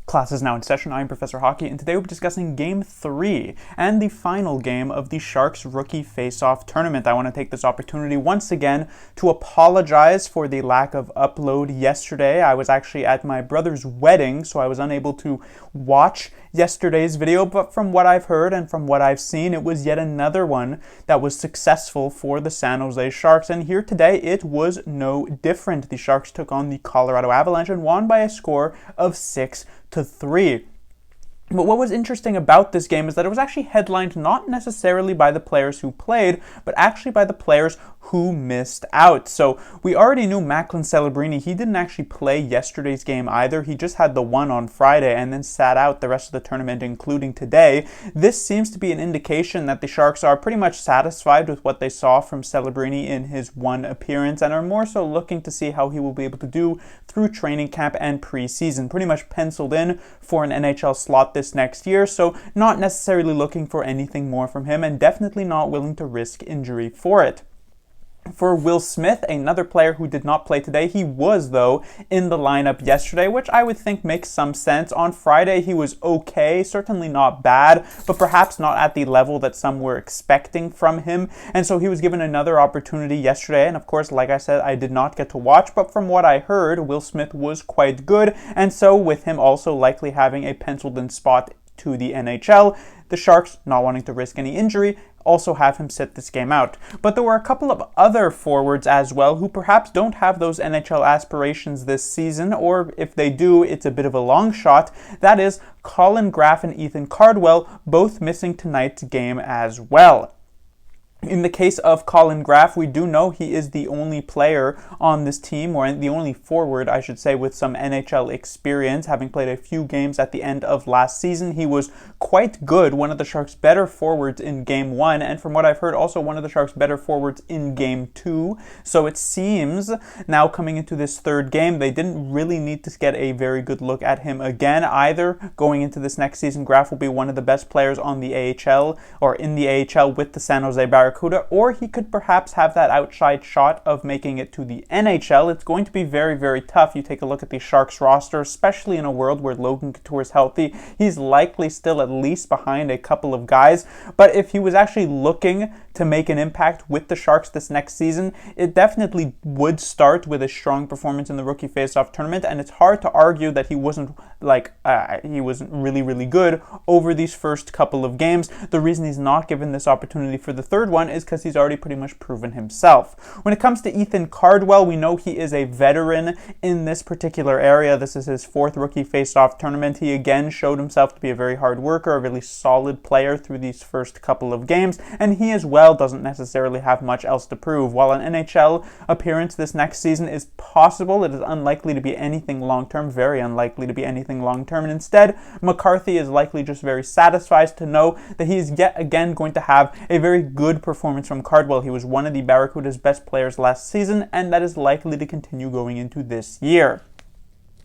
Class is now in session. I'm Professor Hockey, and today we'll be discussing Game 3 and the final game of the Sharks Rookie Faceoff Tournament. I want to take this opportunity once again to apologize for the lack of upload yesterday. I was actually at my brother's wedding, so I was unable to watch yesterday's video, but from what I've heard and from what I've seen, it was yet another one that was successful for the San Jose Sharks, and here today it was no different. The Sharks took on the Colorado Avalanche and won by a score of 6-3. But what was interesting about this game is that it was actually headlined not necessarily by the players who played, but actually by the players who missed out. So we already knew Macklin Celebrini. He didn't actually play yesterday's game either. He just had the one on Friday and then sat out the rest of the tournament, including today. This seems to be an indication that the Sharks are pretty much satisfied with what they saw from Celebrini in his one appearance and are more so looking to see how he will be able to do through training camp and preseason. Pretty much penciled in for an NHL slot this next year, so not necessarily looking for anything more from him and definitely not willing to risk injury for it. For Will Smith, another player who did not play today, he was, though, in the lineup yesterday, which I would think makes some sense. On Friday, he was okay, certainly not bad, but perhaps not at the level that some were expecting from him, and so he was given another opportunity yesterday, and of course, like I said, I did not get to watch, but from what I heard, Will Smith was quite good, and so with him also likely having a penciled-in spot to the NHL, the Sharks, not wanting to risk any injury, also have him sit this game out. But there were a couple of other forwards as well who perhaps don't have those NHL aspirations this season, or if they do, it's a bit of a long shot. That is Colin Graf and Ethan Cardwell, both missing tonight's game as well. In the case of Colin Graf, we do know he is the only player on this team, or the only forward, I should say, with some NHL experience, having played a few games at the end of last season. He was quite good, one of the Sharks' better forwards in Game 1, and from what I've heard, also one of the Sharks' better forwards in Game 2. So it seems, now coming into this third game, they didn't really need to get a very good look at him again either. Going into this next season, Graf will be one of the best players on the AHL, or in the AHL with the San Jose Barracuda, or he could perhaps have that outside shot of making it to the NHL. It's going to be very, very tough. You take a look at the Sharks roster, especially in a world where Logan Couture is healthy. He's likely still at least behind a couple of guys, but if he was actually looking to make an impact with the Sharks this next season, it definitely would start with a strong performance in the Rookie Faceoff Tournament, and it's hard to argue that he wasn't really, really good over these first couple of games. The reason he's not given this opportunity for the third one is because he's already pretty much proven himself. When it comes to Ethan Cardwell, we know he is a veteran in this particular area. This is his fourth Rookie Faceoff Tournament. He again showed himself to be a very hard worker, a really solid player through these first couple of games, and he as well doesn't necessarily have much else to prove. While an NHL appearance this next season is possible, it is unlikely to be anything long-term, very unlikely to be anything long-term, and instead, McCarthy is likely just very satisfied to know that he is yet again going to have a very good performance from Cardwell. He was one of the Barracuda's best players last season, and that is likely to continue going into this year.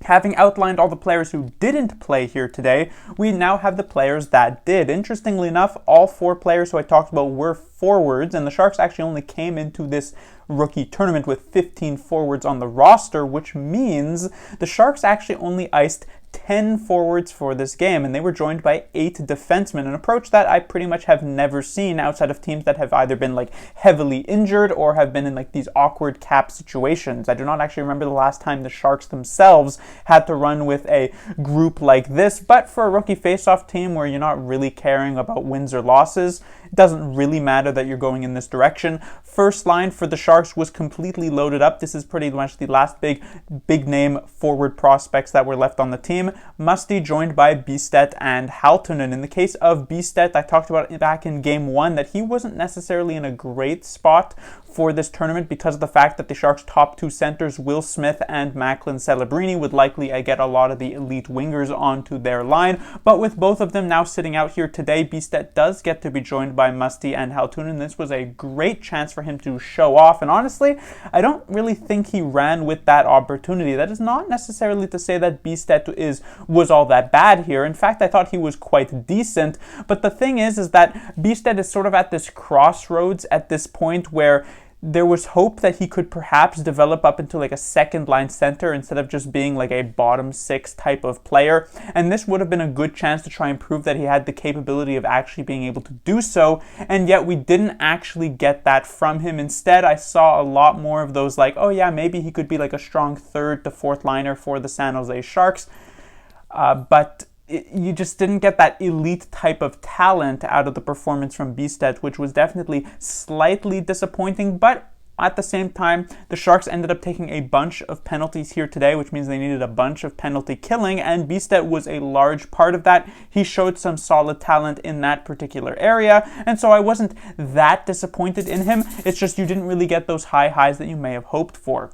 Having outlined all the players who didn't play here today, we now have the players that did. Interestingly enough, all four players who I talked about were forwards, and the Sharks actually only came into this rookie tournament with 15 forwards on the roster, which means the Sharks actually only iced 10 forwards for this game, and they were joined by 8 defensemen, an approach that I pretty much have never seen outside of teams that have either been heavily injured or have been in these awkward cap situations. I do not actually remember the last time the Sharks themselves had to run with a group like this, but for a rookie faceoff team where you're not really caring about wins or losses, it doesn't really matter that you're going in this direction. First line for the Sharks was completely loaded up. This is pretty much the last big name forward prospects that were left on the team. Musty joined by Bistedt and Haltonen. In the case of Bistedt, I talked about it back in Game 1 that he wasn't necessarily in a great spot for this tournament because of the fact that the Sharks' top two centers, Will Smith and Macklin Celebrini, would likely get a lot of the elite wingers onto their line. But with both of them now sitting out here today, Bistedt does get to be joined by Musty and Haltonen. This was a great chance for him to show off, and honestly, I don't really think he ran with that opportunity. That is not necessarily to say that Bistedt was all that bad here. In fact, I thought he was quite decent, but the thing is that Bistedt is sort of at this crossroads at this point where there was hope that he could perhaps develop up into like a second line center instead of just being like a bottom six type of player. And this would have been a good chance to try and prove that he had the capability of actually being able to do so. And yet we didn't actually get that from him. Instead, I saw a lot more of those like, oh yeah, maybe he could be like a strong third to fourth liner for the San Jose Sharks. But you just didn't get that elite type of talent out of the performance from Bjugstad, which was definitely slightly disappointing. But at the same time, the Sharks ended up taking a bunch of penalties here today, which means they needed a bunch of penalty killing, and Bjugstad was a large part of that. He showed some solid talent in that particular area, and so I wasn't that disappointed in him. It's just you didn't really get those high highs that you may have hoped for.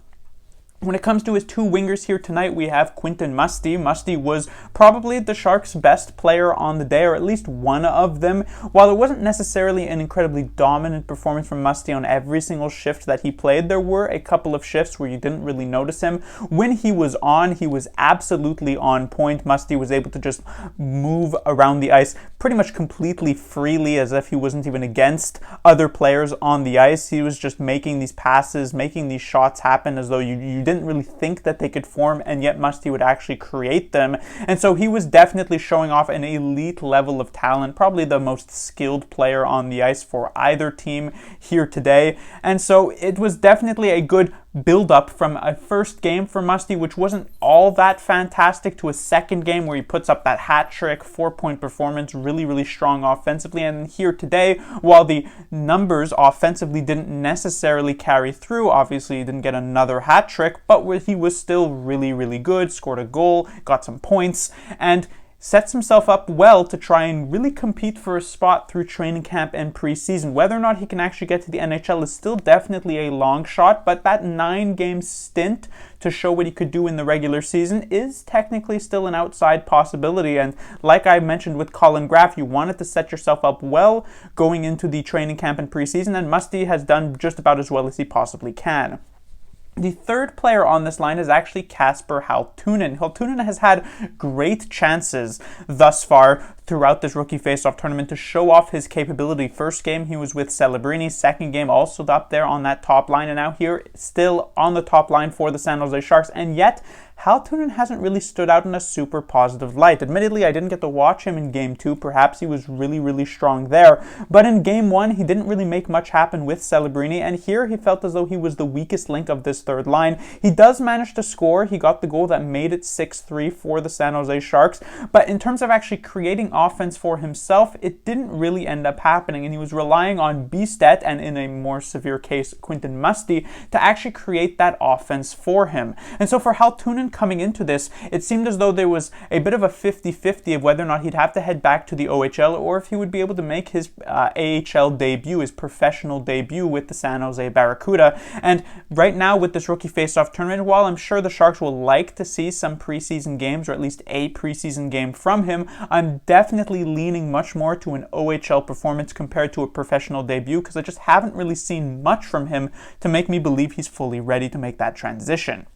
When it comes to his two wingers here tonight, we have Quentin Musty. Musty was probably the Sharks' best player on the day, or at least one of them. While it wasn't necessarily an incredibly dominant performance from Musty on every single shift that he played, there were a couple of shifts where you didn't really notice him. When he was on, he was absolutely on point. Musty was able to just move around the ice pretty much completely freely, as if he wasn't even against other players on the ice. He was just making these passes, making these shots happen as though you didn't really think that they could form, and yet Musty would actually create them. And so he was definitely showing off an elite level of talent, probably the most skilled player on the ice for either team here today. And so it was definitely a good build up from a first game for Musty, which wasn't all that fantastic, to a second game where he puts up that hat trick, 4-point performance, really strong offensively. And here today, while the numbers offensively didn't necessarily carry through, obviously he didn't get another hat trick, but he was still really good, scored a goal, got some points, and sets himself up well to try and really compete for a spot through training camp and preseason. Whether or not he can actually get to the NHL is still definitely a long shot, but that 9-game stint to show what he could do in the regular season is technically still an outside possibility. And like I mentioned with Colin Graff, you wanted to set yourself up well going into the training camp and preseason, and Musty has done just about as well as he possibly can. The third player on this line is actually Kasper Halttunen. Halttunen has had great chances thus far throughout this Rookie Faceoff Tournament to show off his capability. First game, he was with Celebrini. Second game, also up there on that top line. And now here, still on the top line for the San Jose Sharks. And yet, Halttunen hasn't really stood out in a super positive light. Admittedly, I didn't get to watch him in Game 2. Perhaps he was really strong there. But in Game 1, he didn't really make much happen with Celebrini. And here, he felt as though he was the weakest link of this third line. He does manage to score. He got the goal that made it 6-3 for the San Jose Sharks. But in terms of actually creating offense for himself, it didn't really end up happening. And he was relying on Bjugstad, and in a more severe case, Quentin Musty, to actually create that offense for him. And so for Halttunen coming into this, it seemed as though there was a bit of a 50-50 of whether or not he'd have to head back to the OHL or if he would be able to make his AHL debut, his professional debut with the San Jose Barracuda. And right now with this Rookie Faceoff Tournament, while I'm sure the Sharks will like to see some preseason games, or at least a preseason game from him, I'm definitely leaning much more to an OHL performance compared to a professional debut, because I just haven't really seen much from him to make me believe he's fully ready to make that transition.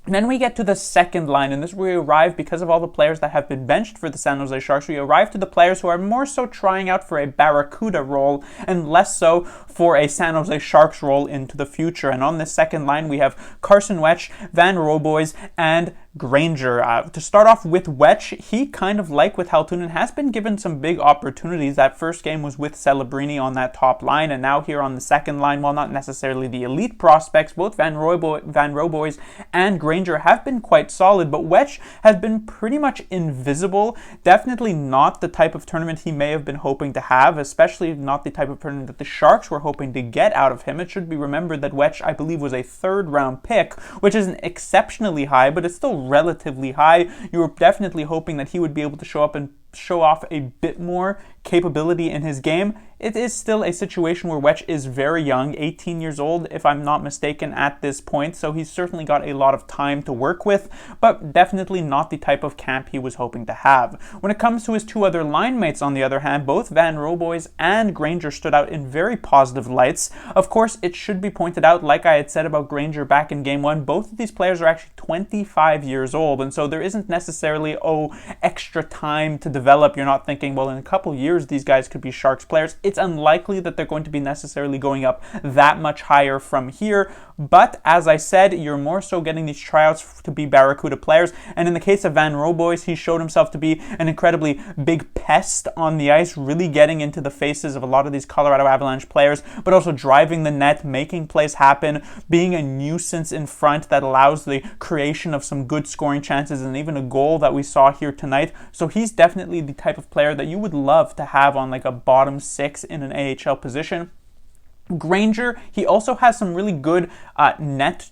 And then we get to the second line, and this is where we arrive, because of all the players that have been benched for the San Jose Sharks, we arrive to the players who are more so trying out for a Barracuda role and less so for a San Jose Sharks role into the future. And on this second line, we have Carson Wetsch, Van Roboys, and Granger. To start off with Wetsch, he kind of like with Halttunen has been given some big opportunities. That first game was with Celebrini on that top line, and now here on the second line, while not necessarily the elite prospects, both Van Roboys and Granger have been quite solid, but Wetsch has been pretty much invisible. Definitely not the type of tournament he may have been hoping to have, especially not the type of tournament that the Sharks were hoping to get out of him. It should be remembered that Wetsch, I believe, was a third-round pick, which isn't exceptionally high, but it's still relatively high. You were definitely hoping that he would be able to show up and show off a bit more capability in his game. It is still a situation where Wetsch is very young, 18 years old if I'm not mistaken at this point, so he's certainly got a lot of time to work with, but definitely not the type of camp he was hoping to have. When it comes to his two other line mates, on the other hand, both Van Roboys and Granger stood out in very positive lights. Of course, it should be pointed out, like I had said about Granger back in Game 1, both of these players are actually 25 years old, and so there isn't necessarily, extra time to develop. You're not thinking, well, in a couple years these guys could be Sharks players. it's unlikely that they're going to be necessarily going up that much higher from here. But as I said, you're more so getting these tryouts to be Barracuda players. And in the case of Van Roboys, he showed himself to be an incredibly big pest on the ice, really getting into the faces of a lot of these Colorado Avalanche players, but also driving the net, making plays happen, being a nuisance in front that allows the creation of some good scoring chances and even a goal that we saw here tonight. So he's definitely the type of player that you would love to have on like a bottom six in an AHL position. Granger, he also has some really good net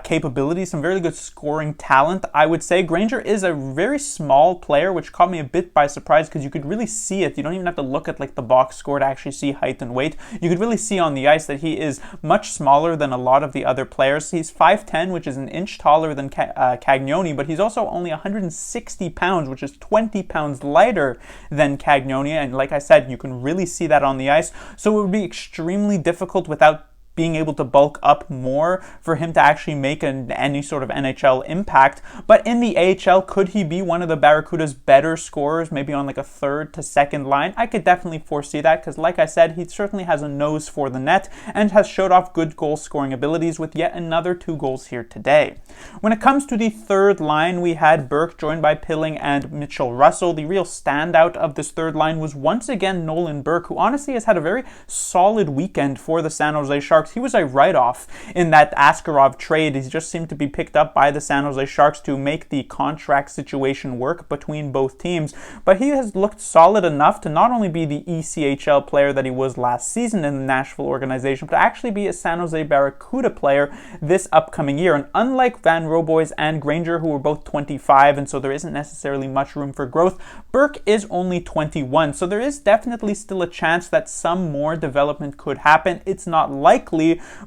capabilities, some very good scoring talent, I would say. Granger is a very small player, which caught me a bit by surprise because you could really see it. You don't even have to look at like the box score to actually see height and weight. You could really see on the ice that he is much smaller than a lot of the other players. He's 5'10", which is an inch taller than Cagnoni, but he's also only 160 pounds, which is 20 pounds lighter than Cagnoni. And like I said, you can really see that on the ice. So it would be extremely difficult without being able to bulk up more for him to actually make any sort of NHL impact. But in the AHL, could he be one of the Barracuda's better scorers, maybe on like a third to second line? I could definitely foresee that because, like I said, he certainly has a nose for the net and has showed off good goal scoring abilities with yet another 2 goals here today. When it comes to the third line, we had Burke joined by Pilling and Mitchell Russell. The real standout of this third line was once again Nolan Burke, who honestly has had a very solid weekend for the San Jose Sharks. He was a write-off in that Askarov trade. He just seemed to be picked up by the San Jose Sharks to make the contract situation work between both teams. But he has looked solid enough to not only be the ECHL player that he was last season in the Nashville organization, but to actually be a San Jose Barracuda player this upcoming year. And unlike Van Roboys and Granger, who were both 25, and so there isn't necessarily much room for growth, Burke is only 21. So there is definitely still a chance that some more development could happen. It's not likely,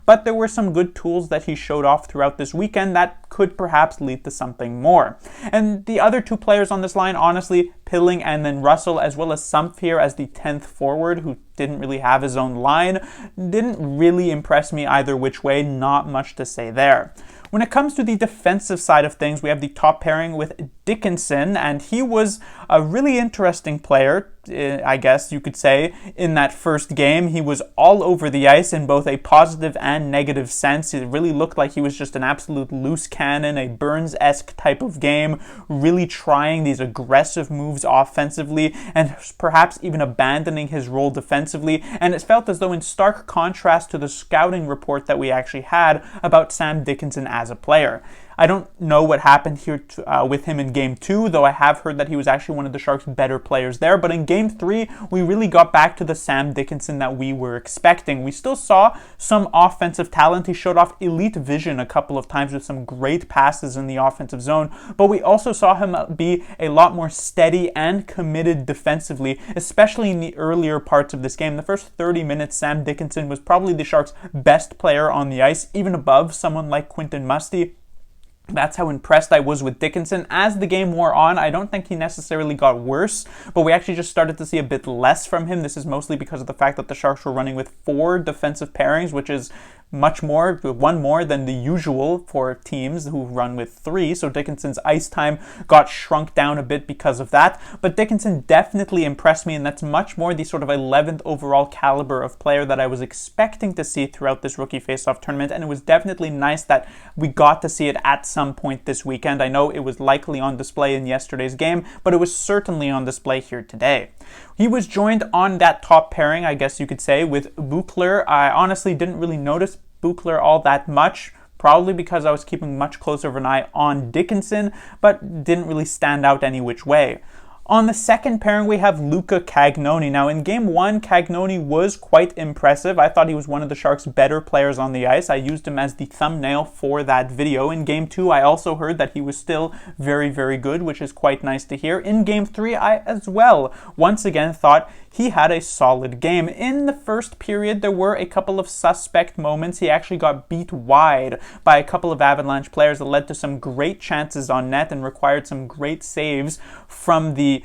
but there were some good tools that he showed off throughout this weekend that could perhaps lead to something more. And the other 2 players on this line, honestly, Pilling and then Russell, as well as Sumpf here as the 10th forward, who didn't really have his own line, didn't really impress me either which way. Not much to say there. When it comes to the defensive side of things, we have the top pairing with Dickinson, and he was a really interesting player, I guess you could say, in that first game. He was all over the ice in both a positive and negative sense. It really looked like he was just an absolute loose cannon, a Burns-esque type of game, really trying these aggressive moves offensively and perhaps even abandoning his role defensively. And it felt as though in stark contrast to the scouting report that we actually had about Sam Dickinson as a player. I don't know what happened here with him in Game 2, though I have heard that he was actually one of the Sharks' better players there. But in Game 3, we really got back to the Sam Dickinson that we were expecting. We still saw some offensive talent. He showed off elite vision a couple of times with some great passes in the offensive zone. But we also saw him be a lot more steady and committed defensively, especially in the earlier parts of this game. The first 30 minutes, Sam Dickinson was probably the Sharks' best player on the ice, even above someone like Quentin Musty. That's how impressed I was with Dickinson. As the game wore on, I don't think he necessarily got worse, but we actually just started to see a bit less from him. This is mostly because of the fact that the Sharks were running with 4 defensive pairings, which is much more, 1 more than the usual for teams who run with 3. So Dickinson's ice time got shrunk down a bit because of that. But Dickinson definitely impressed me, and that's much more the sort of 11th overall caliber of player that I was expecting to see throughout this Rookie Faceoff Tournament. And it was definitely nice that we got to see it at some point this weekend. I know it was likely on display in yesterday's game, but it was certainly on display here today. He was joined on that top pairing, I guess you could say, with Buchler. I honestly didn't really notice Buchler all that much, probably because I was keeping much closer of an eye on Dickinson, but didn't really stand out any which way. On the second pairing, we have Luca Cagnoni. Now, in Game 1, Cagnoni was quite impressive. I thought he was one of the Sharks' better players on the ice. I used him as the thumbnail for that video. In Game 2, I also heard that he was still very, very good, which is quite nice to hear. In Game 3, I as well once again thought he had a solid game. In the first period, there were a couple of suspect moments. He actually got beat wide by a couple of Avalanche players that led to some great chances on net and required some great saves from the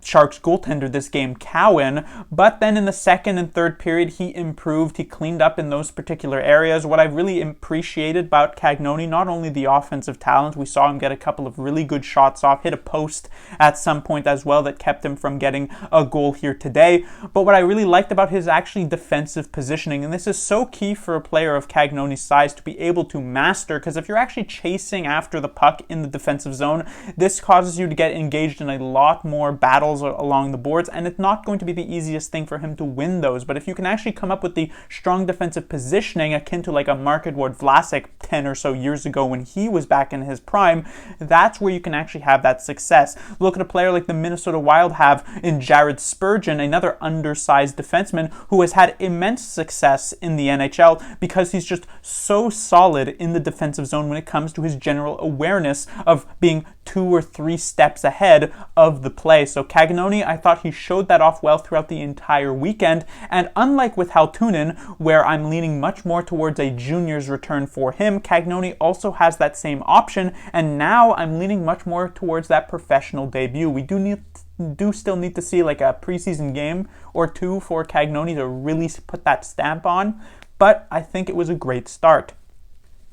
Sharks goaltender this game, Cowan, but then in the second and third period, he improved. He cleaned up in those particular areas. What I really appreciated about Cagnoni, not only the offensive talent, we saw him get a couple of really good shots off, hit a post at some point as well that kept him from getting a goal here today, but what I really liked about his actually defensive positioning, and this is so key for a player of Cagnoni's size to be able to master, because if you're actually chasing after the puck in the defensive zone, this causes you to get engaged in a lot more battles along the boards, and it's not going to be the easiest thing for him to win those. But if you can actually come up with the strong defensive positioning akin to like a Mark-Edouard Vlasic 10 or so years ago when he was back in his prime, that's where you can actually have that success. Look at a player like the Minnesota Wild have in Jared Spurgeon, another undersized defenseman who has had immense success in the NHL because he's just so solid in the defensive zone when it comes to his general awareness of being 2 or 3 steps ahead of the play. So Cagnoni, I thought he showed that off well throughout the entire weekend, and unlike with Haltunen, where I'm leaning much more towards a junior's return for him, Cagnoni also has that same option, and now I'm leaning much more towards that professional debut. We do still need to see like a preseason game or two for Cagnoni to really put that stamp on, but I think it was a great start.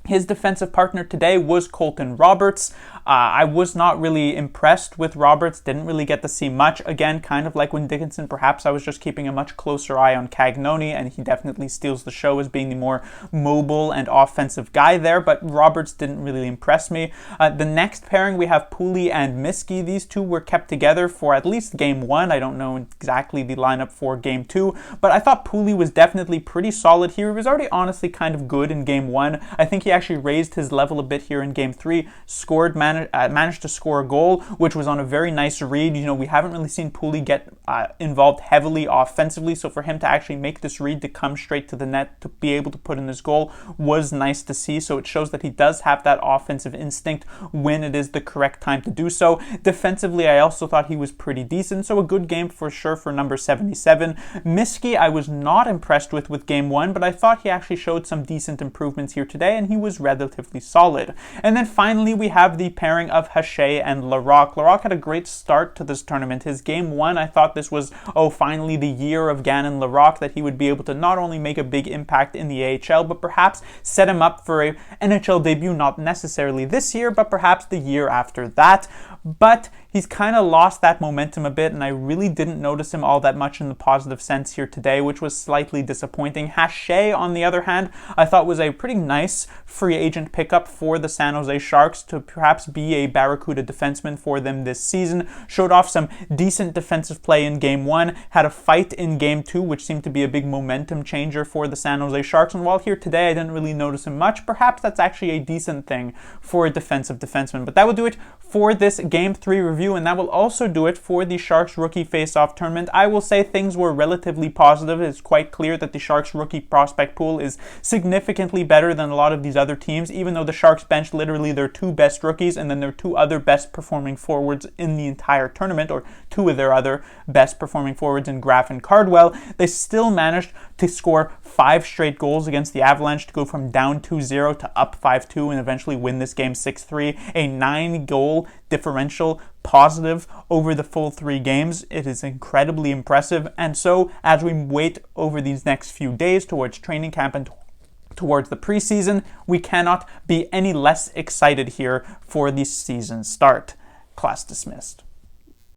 His defensive partner today was Colton Roberts. I was not really impressed with Roberts, didn't really get to see much. Again, kind of like when Dickinson, perhaps I was just keeping a much closer eye on Cagnoni, and he definitely steals the show as being the more mobile and offensive guy there, but Roberts didn't really impress me. The next pairing, we have Pooley and Musty. These two were kept together for at least game 1. I don't know exactly the lineup for game 2, but I thought Pooley was definitely pretty solid here. He was already honestly kind of good in game 1. I think he actually raised his level a bit here in game 3, managed to score a goal, which was on a very nice read. You know, we haven't really seen Pooley get involved heavily offensively, so for him to actually make this read to come straight to the net to be able to put in this goal was nice to see. So it shows that he does have that offensive instinct when it is the correct time to do so. Defensively, I also thought he was pretty decent, so a good game for sure for number 77. Musty, I was not impressed with game 1, but I thought he actually showed some decent improvements here today, and he was relatively solid. And then finally, we have the pairing of Haché and Larocque. Larocque had a great start to this tournament. His game 1, I thought this was, finally the year of Gannon Larocque, that he would be able to not only make a big impact in the AHL, but perhaps set him up for a NHL debut, not necessarily this year, but perhaps the year after that. But he's kind of lost that momentum a bit, and I really didn't notice him all that much in the positive sense here today, which was slightly disappointing. Haché, on the other hand, I thought was a pretty nice free agent pickup for the San Jose Sharks to perhaps be a Barracuda defenseman for them this season. Showed off some decent defensive play in game 1, had a fight in game 2, which seemed to be a big momentum changer for the San Jose Sharks, and while here today I didn't really notice him much, perhaps that's actually a decent thing for a defensive defenseman. But that will do it for this Game 3 review, and that will also do it for the Sharks Rookie Faceoff Tournament. I will say things were relatively positive. It's quite clear that the Sharks rookie prospect pool is significantly better than a lot of these other teams, even though the Sharks benched literally their 2 best rookies and then their 2 other best performing forwards in the entire tournament, or 2 of their other best performing forwards in Graff and Cardwell. They still managed to score 5 straight goals against the Avalanche to go from down 2-0 to up 5-2 and eventually win this game 6-3. A 9-goal differential positive over the full 3 games. It is incredibly impressive. And so as we wait over these next few days towards training camp and towards the preseason, we cannot be any less excited here for the season start. Class dismissed.